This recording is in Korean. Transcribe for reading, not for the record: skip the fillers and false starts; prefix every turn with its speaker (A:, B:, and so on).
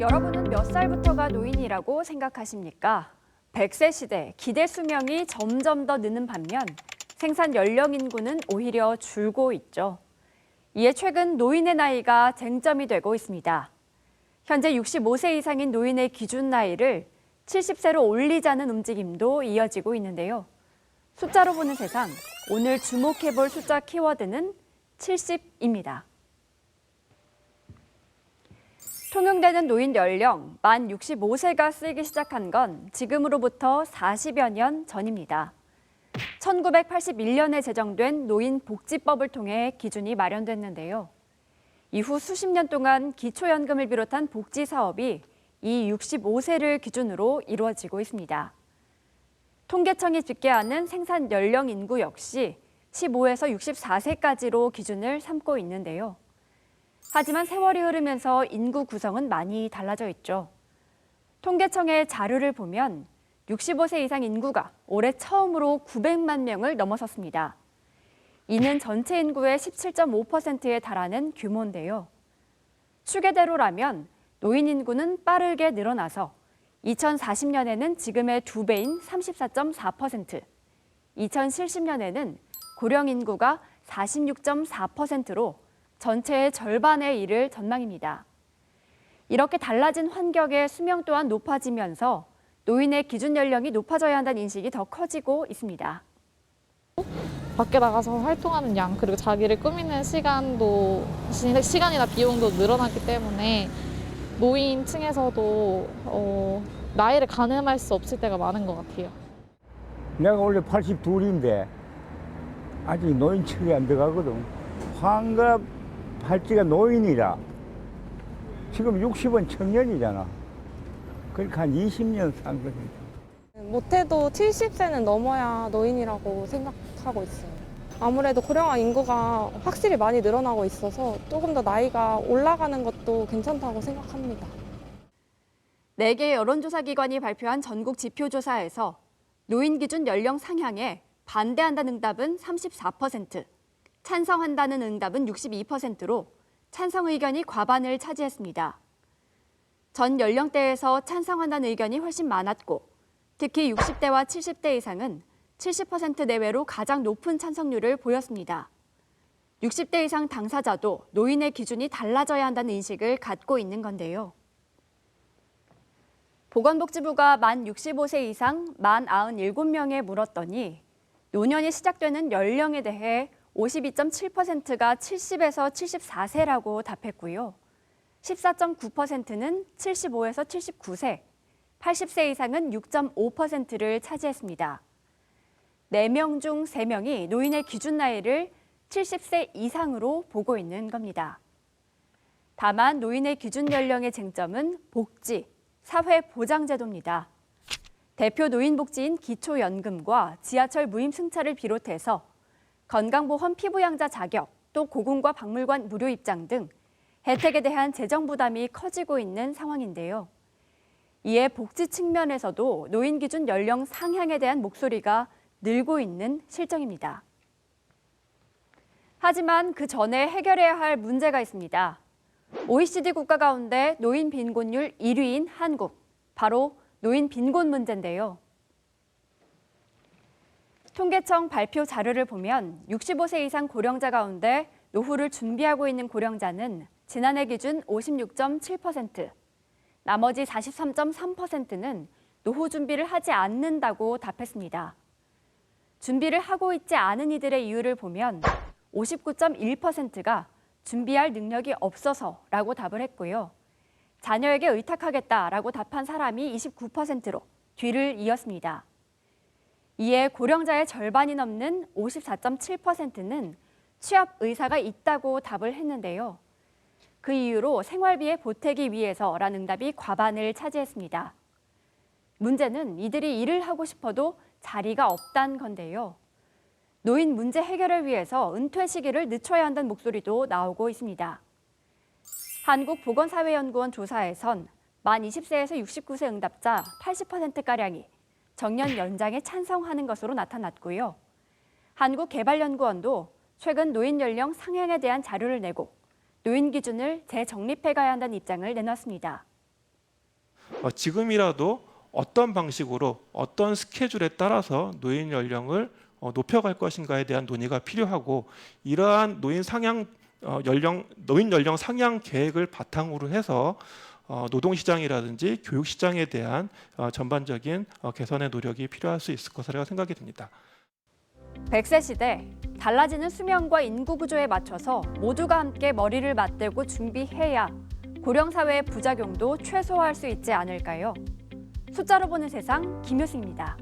A: 여러분은 몇 살부터가 노인이라고 생각하십니까? 100세 시대 기대 수명이 점점 더 느는 반면 생산 연령 인구는 오히려 줄고 있죠. 이에 최근 노인의 나이가 쟁점이 되고 있습니다. 현재 65세 이상인 노인의 기준 나이를 70세로 올리자는 움직임도 이어지고 있는데요. 숫자로 보는 세상, 오늘 주목해볼 숫자 키워드는 70입니다. 통용되는 노인 연령 만 65세가 쓰이기 시작한 건 지금으로부터 40여 년 전입니다. 1981년에 제정된 노인복지법을 통해 기준이 마련됐는데요. 이후 수십 년 동안 기초연금을 비롯한 복지 사업이 이 65세를 기준으로 이루어지고 있습니다. 통계청이 집계하는 생산 연령 인구 역시 15에서 64세까지로 기준을 삼고 있는데요. 하지만 세월이 흐르면서 인구 구성은 많이 달라져 있죠. 통계청의 자료를 보면 65세 이상 인구가 올해 처음으로 900만 명을 넘어섰습니다. 이는 전체 인구의 17.5%에 달하는 규모인데요. 추계대로라면 노인 인구는 빠르게 늘어나서 2040년에는 지금의 2배인 34.4%, 2070년에는 고령 인구가 46.4%로 전체의 절반에 이를 전망입니다. 이렇게 달라진 환경에 수명 또한 높아지면서 노인의 기준 연령이 높아져야 한다는 인식이 더 커지고 있습니다.
B: 밖에 나가서 활동하는 양, 그리고 자기를 꾸미는 시간이나 비용도 늘어났기 때문에 노인층에서도 나이를 가늠할 수 없을 때가 많은 것 같아요.
C: 내가 원래 82인데 아직 노인층이 안 들어가거든. 환갑 할지가 노인이라 지금 60은 청년이잖아. 그러니까 한 20년 산 거지.
D: 못해도 70세는 넘어야 노인이라고 생각하고 있어요. 아무래도 고령화 인구가 확실히 많이 늘어나고 있어서 조금 더 나이가 올라가는 것도 괜찮다고 생각합니다.
A: 4개 여론조사 기관이 발표한 전국 지표조사에서 노인 기준 연령 상향에 반대한다는 응답은 34%, 찬성한다는 응답은 62%로 찬성 의견이 과반을 차지했습니다. 전 연령대에서 찬성한다는 의견이 훨씬 많았고 특히 60대와 70대 이상은 70% 내외로 가장 높은 찬성률을 보였습니다. 60대 이상 당사자도 노인의 기준이 달라져야 한다는 인식을 갖고 있는 건데요. 보건복지부가 만 65세 이상 만 97명에 물었더니 노년이 시작되는 연령에 대해 52.7%가 70에서 74세라고 답했고요. 14.9%는 75에서 79세, 80세 이상은 6.5%를 차지했습니다. 4명 중 3명이 노인의 기준 나이를 70세 이상으로 보고 있는 겁니다. 다만 노인의 기준 연령의 쟁점은 복지, 사회보장제도입니다. 대표 노인복지인 기초연금과 지하철 무임승차를 비롯해서 건강보험 피부양자 자격, 또 고궁과 박물관 무료 입장 등 혜택에 대한 재정 부담이 커지고 있는 상황인데요. 이에 복지 측면에서도 노인 기준 연령 상향에 대한 목소리가 늘고 있는 실정입니다. 하지만 그 전에 해결해야 할 문제가 있습니다. OECD 국가 가운데 노인 빈곤율 1위인 한국, 바로 노인 빈곤 문제인데요. 통계청 발표 자료를 보면 65세 이상 고령자 가운데 노후를 준비하고 있는 고령자는 지난해 기준 56.7%, 나머지 43.3%는 노후 준비를 하지 않는다고 답했습니다. 준비를 하고 있지 않은 이들의 이유를 보면 59.1%가 준비할 능력이 없어서라고 답을 했고요. 자녀에게 의탁하겠다라고 답한 사람이 29%로 뒤를 이었습니다. 이에 고령자의 절반이 넘는 54.7%는 취업 의사가 있다고 답을 했는데요. 그 이유로 생활비에 보태기 위해서라는 응답이 과반을 차지했습니다. 문제는 이들이 일을 하고 싶어도 자리가 없다는 건데요. 노인 문제 해결을 위해서 은퇴 시기를 늦춰야 한다는 목소리도 나오고 있습니다. 한국보건사회연구원 조사에선 만 20세에서 69세 응답자 80%가량이 정년 연장에 찬성하는 것으로 나타났고요. 한국개발연구원도 최근 노인 연령 상향에 대한 자료를 내고 노인 기준을 재정립해 가야 한다는 입장을 내놨습니다.
E: 지금이라도 어떤 방식으로 어떤 스케줄에 따라서 노인 연령을 높여갈 것인가에 대한 논의가 필요하고 이러한 노인 연령 상향 계획을 바탕으로 해서 노동시장이라든지 교육시장에 대한 전반적인 개선의 노력이 필요할 수 있을 것이라고 생각이 듭니다.
A: 100세 시대, 달라지는 수명과 인구 구조에 맞춰서 모두가 함께 머리를 맞대고 준비해야 고령사회의 부작용도 최소화할 수 있지 않을까요? 숫자로 보는 세상 김효승입니다.